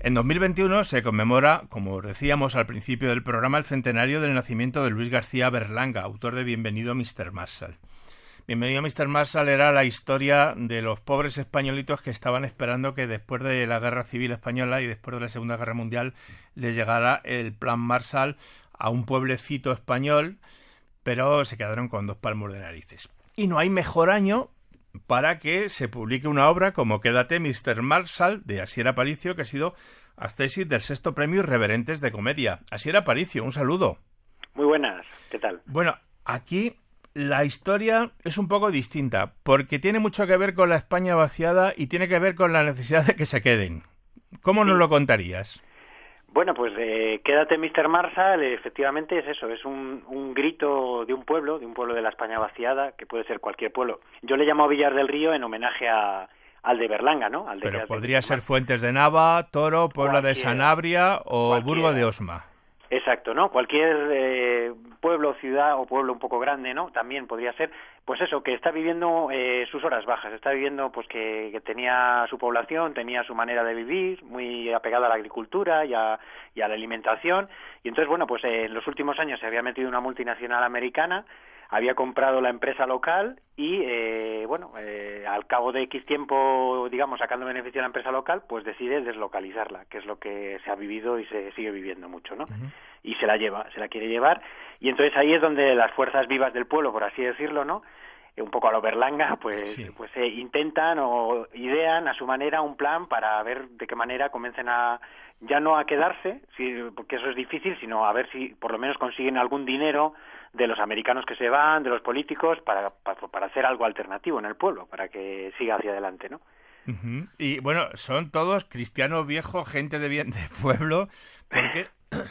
En 2021 se conmemora, como decíamos al principio del programa, el centenario del nacimiento de Luis García Berlanga, autor de Bienvenido Mr. Marshall. Bienvenido Mr. Marshall era la historia de los pobres españolitos que estaban esperando que después de la Guerra Civil Española y después de la Segunda Guerra Mundial les llegara el Plan Marshall a un pueblecito español, pero se quedaron con 2 palmos de narices. Y no hay mejor año para que se publique una obra como Quédate, Mr. Marshall, de Asier Aparicio, que ha sido accesit del 6º Premio Irreverentes de Comedia. Asier Aparicio, un saludo. Muy buenas, ¿qué tal? Bueno, aquí la historia es un poco distinta, porque tiene mucho que ver con la España vaciada y tiene que ver con la necesidad de que se queden. ¿Cómo nos lo contarías? Bueno, pues Quédate, Mr. Marshall, efectivamente es eso, es un grito de un pueblo de la España vaciada, que puede ser cualquier pueblo. Yo le llamo Villar del Río en homenaje al de Berlanga, ¿no? Pero podría ser Fuentes de Nava, Toro, Puebla de Sanabria o Burgo de Osma. Exacto, ¿no? Cualquier pueblo, ciudad o pueblo un poco grande, ¿no? También podría ser, pues eso, que está viviendo sus horas bajas, está viviendo pues que tenía su población, tenía su manera de vivir, muy apegada a la agricultura y a la alimentación, y entonces, bueno, pues en los últimos años se había metido una multinacional americana, había comprado la empresa local y, al cabo de X tiempo, digamos, sacando beneficio a la empresa local, pues decide deslocalizarla, que es lo que se ha vivido y se sigue viviendo mucho, ¿no? Uh-huh. Y se la quiere llevar, y entonces ahí es donde las fuerzas vivas del pueblo, por así decirlo, ¿no?, un poco a lo Berlanga, pues intentan o idean a su manera un plan para ver de qué manera comiencen ya no a quedarse, porque eso es difícil, sino a ver si por lo menos consiguen algún dinero de los americanos que se van, de los políticos, para hacer algo alternativo en el pueblo, para que siga hacia adelante, ¿no? Uh-huh. Y bueno, son todos cristianos viejos, gente de bien de pueblo, porque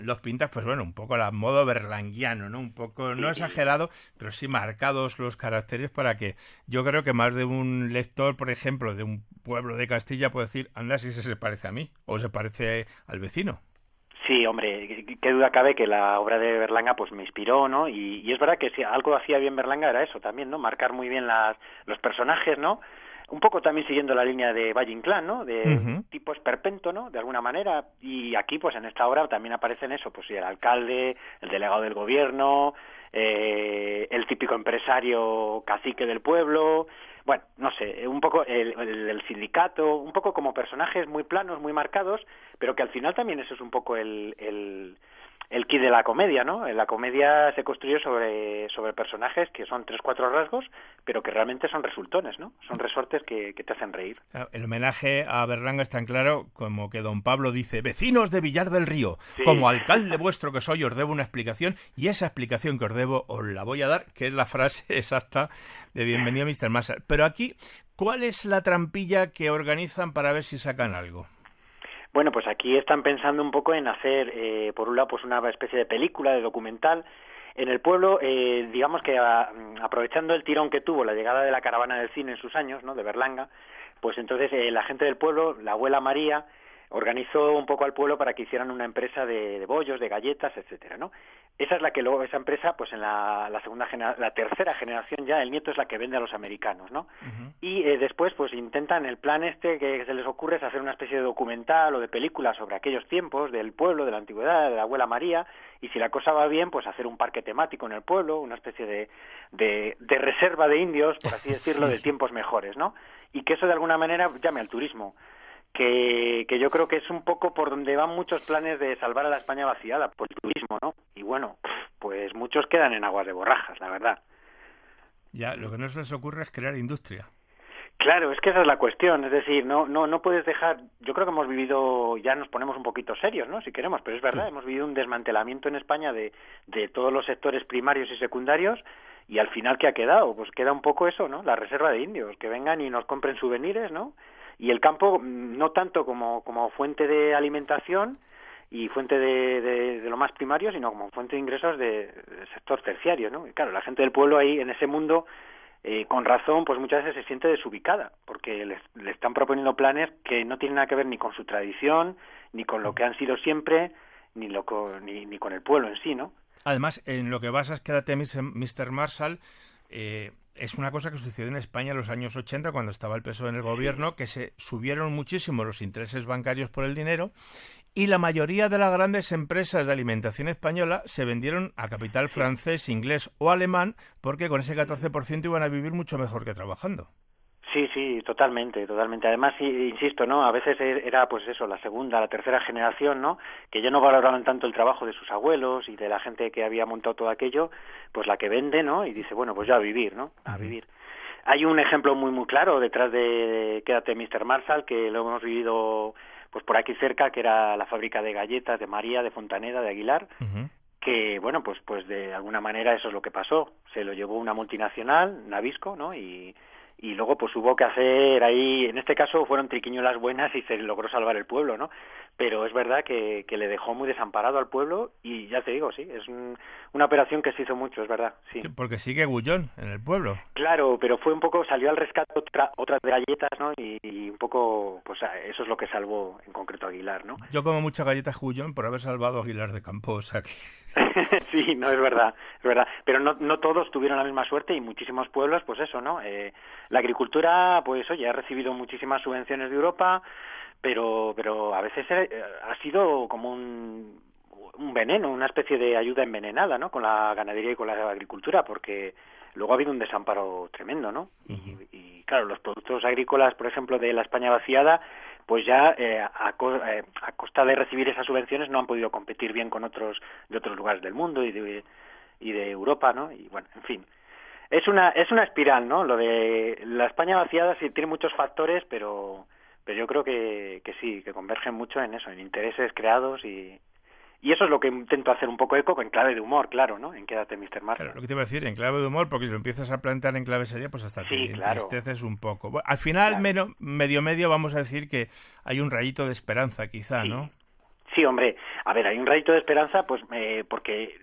los pintas, pues bueno, un poco a modo berlanguiano, ¿no? Un poco, no exagerado, pero sí marcados los caracteres para que yo creo que más de un lector, por ejemplo, de un pueblo de Castilla puede decir, anda, si ese se parece a mí, o se parece al vecino. Sí, hombre, qué duda cabe que la obra de Berlanga pues me inspiró, ¿no? Y es verdad que si algo hacía bien Berlanga era eso también, ¿no? Marcar muy bien los personajes, ¿no? Un poco también siguiendo la línea de Valle Inclán, ¿no? De tipo esperpento, ¿no? De alguna manera. Y aquí, pues en esta obra también aparecen eso, pues sí, el alcalde, el delegado del gobierno, el típico empresario cacique del pueblo. Bueno, no sé, un poco el sindicato, un poco como personajes muy planos, muy marcados, pero que al final también eso es un poco el quid de la comedia, ¿no? La comedia se construye sobre personajes que son 3-4 rasgos, pero que realmente son resultones, ¿no? Son resortes que te hacen reír. El homenaje a Berlanga es tan claro como que don Pablo dice: vecinos de Villar del Río, sí. Como alcalde vuestro que soy, os debo una explicación, y esa explicación que os debo os la voy a dar, que es la frase exacta de Bienvenido Mr. Marshall. Pero aquí, ¿cuál es la trampilla que organizan para ver si sacan algo? Bueno, pues aquí están pensando un poco en hacer, por un lado, pues una especie de película, de documental. En el pueblo, digamos que aprovechando el tirón que tuvo la llegada de la caravana del cine en sus años, ¿no?, de Berlanga, pues entonces la gente del pueblo, la abuela María, organizó un poco al pueblo para que hicieran una empresa de bollos, de galletas, etcétera, ¿no? Esa es la que luego, esa empresa, pues en la tercera generación ya, el nieto es la que vende a los americanos, ¿no? Uh-huh. Y después, pues intentan, el plan que se les ocurre es hacer una especie de documental o de película sobre aquellos tiempos del pueblo, de la antigüedad, de la abuela María, y si la cosa va bien, pues hacer un parque temático en el pueblo, una especie de reserva de indios, por así decirlo, de tiempos mejores, ¿no? Y que eso de alguna manera llame al turismo. Que yo creo que es un poco por donde van muchos planes de salvar a la España vaciada, por el turismo, ¿no? Y bueno, pues muchos quedan en aguas de borrajas, la verdad. Ya, lo que no se les ocurre es crear industria. Claro, es que esa es la cuestión, es decir, no puedes dejar, yo creo que hemos vivido, ya nos ponemos un poquito serios, ¿no?, si queremos, pero es verdad, sí. Hemos vivido un desmantelamiento en España de todos los sectores primarios y secundarios, y al final, ¿qué ha quedado? Pues queda un poco eso, ¿no?, la reserva de indios, que vengan y nos compren souvenirs, ¿no?, y el campo no tanto como fuente de alimentación y fuente de lo más primario, sino como fuente de ingresos del sector terciario, ¿no? Y claro, la gente del pueblo ahí en ese mundo, con razón, pues muchas veces se siente desubicada, porque le están proponiendo planes que no tienen nada que ver ni con su tradición, ni con lo que han sido siempre, ni con el pueblo en sí, ¿no? Además, en lo que basas Quédate, Mr. Marshall, es una cosa que sucedió en España en los años 80, cuando estaba el PSOE en el gobierno, que se subieron muchísimo los intereses bancarios por el dinero y la mayoría de las grandes empresas de alimentación española se vendieron a capital francés, inglés o alemán, porque con ese 14% iban a vivir mucho mejor que trabajando. Sí, totalmente. Además, insisto, ¿no? A veces era, pues eso, la segunda, la tercera generación, ¿no? Que ya no valoraban tanto el trabajo de sus abuelos y de la gente que había montado todo aquello, pues la que vende, ¿no? Y dice, bueno, pues ya a vivir, ¿no? A vivir. Hay un ejemplo muy claro detrás de Quédate Mr. Marshall, que lo hemos vivido pues por aquí cerca, que era la fábrica de galletas de María, de Fontaneda, de Aguilar, que, bueno, pues de alguna manera eso es lo que pasó. Se lo llevó una multinacional, Nabisco, ¿no? Y luego pues hubo que hacer ahí, en este caso fueron triquiñuelas buenas y se logró salvar el pueblo, ¿no? Pero es verdad que le dejó muy desamparado al pueblo y ya te digo, sí, es una operación que se hizo mucho, es verdad, sí. Porque sigue Gullón en el pueblo. Claro, pero fue un poco, salió al rescate otras de galletas, ¿no? Y un poco, pues eso es lo que salvó en concreto a Aguilar, ¿no? Yo como muchas galletas Gullón por haber salvado a Aguilar de Campo, o sea que... Sí, no, es verdad. Pero no todos tuvieron la misma suerte y muchísimos pueblos, pues eso, ¿no? La agricultura, pues oye, ha recibido muchísimas subvenciones de Europa, pero a veces ha sido como un veneno, una especie de ayuda envenenada, ¿no? Con la ganadería y con la agricultura, porque luego ha habido un desamparo tremendo, ¿no? Y claro, los productos agrícolas, por ejemplo, de la España vaciada, pues ya a costa de recibir esas subvenciones no han podido competir bien con otros de otros lugares del mundo y de Europa, ¿no? Y bueno, en fin, es una espiral, ¿no? Lo de la España vaciada sí tiene muchos factores, pero yo creo que sí, que convergen mucho en eso, en intereses creados y eso es lo que intento hacer un poco eco en clave de humor, claro, ¿no? En Quédate Mr. Marshall. Claro, lo que te iba a decir, en clave de humor, porque si lo empiezas a plantear en clave seria, pues hasta te entristeces un poco. Bueno, al final, medio vamos a decir que hay un rayito de esperanza, quizá, ¿no? Sí, hombre, a ver, hay un rayito de esperanza, pues porque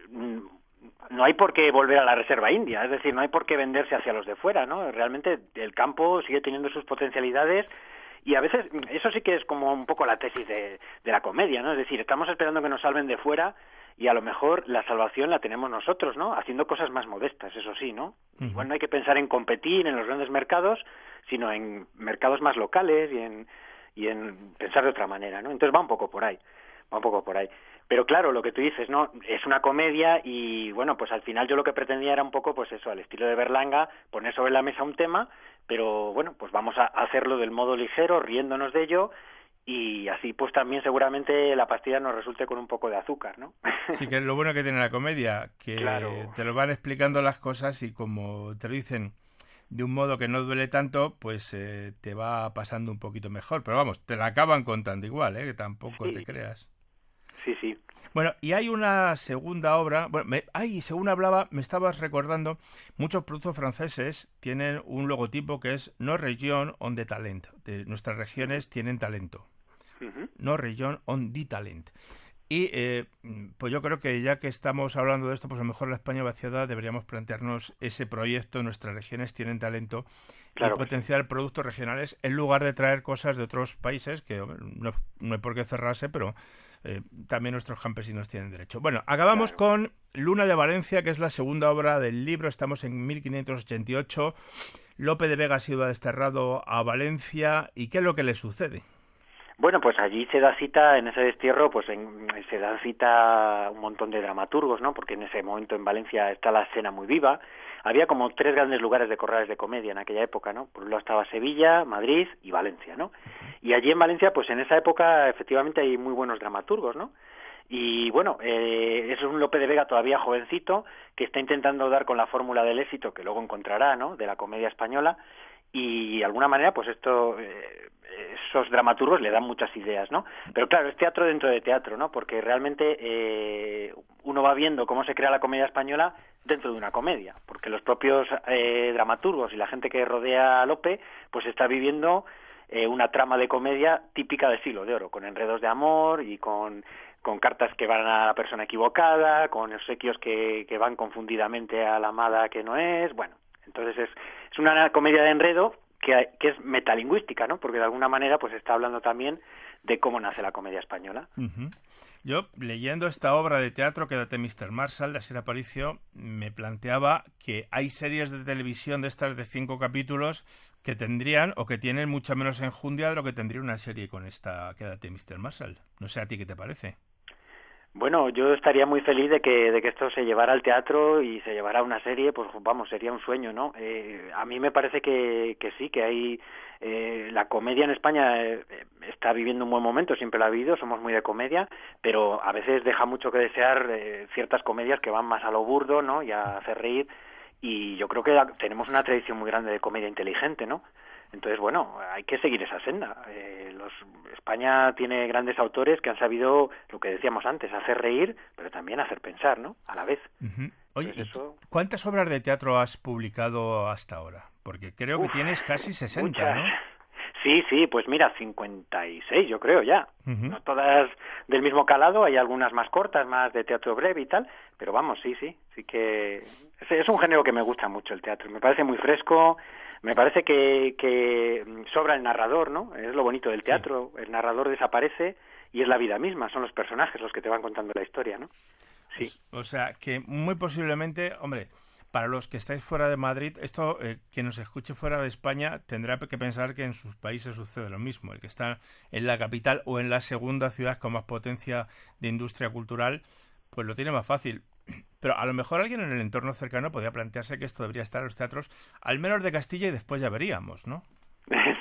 no hay por qué volver a la reserva india, es decir, no hay por qué venderse hacia los de fuera, ¿no? Realmente el campo sigue teniendo sus potencialidades. Y a veces, eso sí que es como un poco la tesis de la comedia, ¿no? Es decir, estamos esperando que nos salven de fuera y a lo mejor la salvación la tenemos nosotros, ¿no? Haciendo cosas más modestas, eso sí, ¿no? Igual no hay que pensar en competir en los grandes mercados, sino en mercados más locales y en pensar de otra manera, ¿no? Entonces va un poco por ahí. Pero claro, lo que tú dices, ¿no? Es una comedia y, bueno, pues al final yo lo que pretendía era un poco, pues eso, al estilo de Berlanga, poner sobre la mesa un tema, pero bueno, pues vamos a hacerlo del modo ligero, riéndonos de ello, y así pues también seguramente la pastilla nos resulte con un poco de azúcar, ¿no? Sí, que es lo bueno que tiene la comedia, que te lo van explicando las cosas y como te lo dicen de un modo que no duele tanto, pues te va pasando un poquito mejor. Pero vamos, te la acaban contando igual, que tampoco te creas. Sí. Bueno, y hay una segunda obra, según hablaba, me estabas recordando, muchos productos franceses tienen un logotipo que es No Region on the Talent, de nuestras regiones tienen talento. No Region on the Talent. Y pues yo creo que ya que estamos hablando de esto, pues a lo mejor la España vaciada deberíamos plantearnos ese proyecto, nuestras regiones tienen talento, y potenciar productos regionales en lugar de traer cosas de otros países, que no hay por qué cerrarse, pero también nuestros campesinos tienen derecho. Bueno, acabamos con Luna de Valencia, que es la segunda obra del libro, estamos en 1588, Lope de Vega ha sido desterrado a Valencia, ¿y qué es lo que le sucede? Bueno, pues allí se da cita, en ese destierro, pues se da cita un montón de dramaturgos, ¿no? Porque en ese momento en Valencia está la escena muy viva. Había como 3 grandes lugares de corrales de comedia en aquella época, ¿no? Por un lado estaba Sevilla, Madrid y Valencia, ¿no? Y allí en Valencia, pues en esa época, efectivamente hay muy buenos dramaturgos, ¿no? Y bueno, es un Lope de Vega todavía jovencito, que está intentando dar con la fórmula del éxito que luego encontrará, ¿no? De la comedia española. Y de alguna manera pues esos dramaturgos le dan muchas ideas, ¿no? Pero claro, es teatro dentro de teatro, ¿no? Porque realmente uno va viendo cómo se crea la comedia española dentro de una comedia, porque los propios dramaturgos y la gente que rodea a Lope pues está viviendo una trama de comedia típica del Siglo de Oro, con enredos de amor y con cartas que van a la persona equivocada, con obsequios que van confundidamente a la amada que no es, bueno. Entonces es una comedia de enredo que es metalingüística, ¿no? Porque de alguna manera pues está hablando también de cómo nace la comedia española. Uh-huh. Yo, leyendo esta obra de teatro, Quédate Mr. Marshall, de Asier Aparicio, me planteaba que hay series de televisión de estas de 5 capítulos que tendrían o que tienen mucha menos enjundia de lo que tendría una serie con esta Quédate Mr. Marshall. No sé a ti qué te parece. Bueno, yo estaría muy feliz de que esto se llevara al teatro y se llevara a una serie, pues vamos, sería un sueño, ¿no? A mí me parece que sí, que hay... la comedia en España está viviendo un buen momento, siempre lo ha habido, somos muy de comedia, pero a veces deja mucho que desear ciertas comedias que van más a lo burdo, ¿no? Y a hacer reír, y yo creo que tenemos una tradición muy grande de comedia inteligente, ¿no? Entonces, bueno, hay que seguir esa senda. España tiene grandes autores que han sabido, lo que decíamos antes, hacer reír, pero también hacer pensar, ¿no? A la vez. Uh-huh. Oye, ¿cuántas obras de teatro has publicado hasta ahora? Porque creo que tienes casi 60, muchas. ¿no? Sí, pues mira, 56 yo creo ya. Uh-huh. No todas del mismo calado, hay algunas más cortas, más de teatro breve y tal, pero vamos, sí que... Es un género que me gusta mucho el teatro, me parece muy fresco, me parece que sobra el narrador, ¿no? Es lo bonito del teatro, sí. El narrador desaparece y es la vida misma, son los personajes los que te van contando la historia, ¿no? Sí. O sea, que muy posiblemente, hombre, para los que estáis fuera de Madrid, esto, quien nos escuche fuera de España tendrá que pensar que en sus países sucede lo mismo. El que está en la capital o en la segunda ciudad con más potencia de industria cultural, pues lo tiene más fácil. Pero a lo mejor alguien en el entorno cercano podría plantearse que esto debería estar en los teatros, al menos de Castilla, y después ya veríamos, ¿no?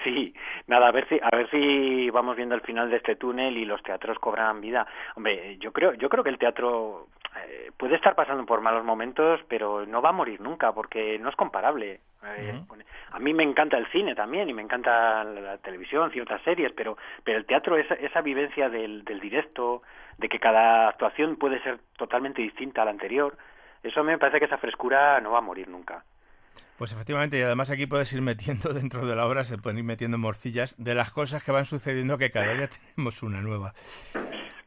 Sí, nada, a ver si vamos viendo el final de este túnel y los teatros cobran vida. Hombre, yo creo que el teatro puede estar pasando por malos momentos, pero no va a morir nunca, porque no es comparable. Uh-huh. A mí me encanta el cine también, y me encanta la televisión, ciertas series, pero el teatro, esa vivencia del directo, de que cada actuación puede ser totalmente distinta a la anterior, eso me parece que esa frescura no va a morir nunca. Pues efectivamente, y además aquí puedes ir metiendo dentro de la obra, se pueden ir metiendo morcillas de las cosas que van sucediendo, que cada día tenemos una nueva.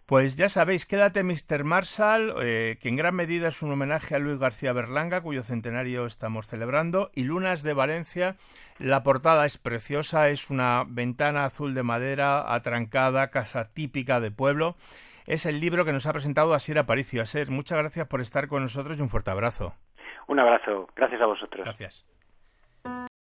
Pues ya sabéis, Quédate Mr. Marshall, que en gran medida es un homenaje a Luis García Berlanga, cuyo centenario estamos celebrando, y Lunas de Valencia. La portada es preciosa, es una ventana azul de madera, atrancada, casa típica de pueblo. Es el libro que nos ha presentado Asier Aparicio. Asier, muchas gracias por estar con nosotros y un fuerte abrazo. Un abrazo, gracias a vosotros. Gracias.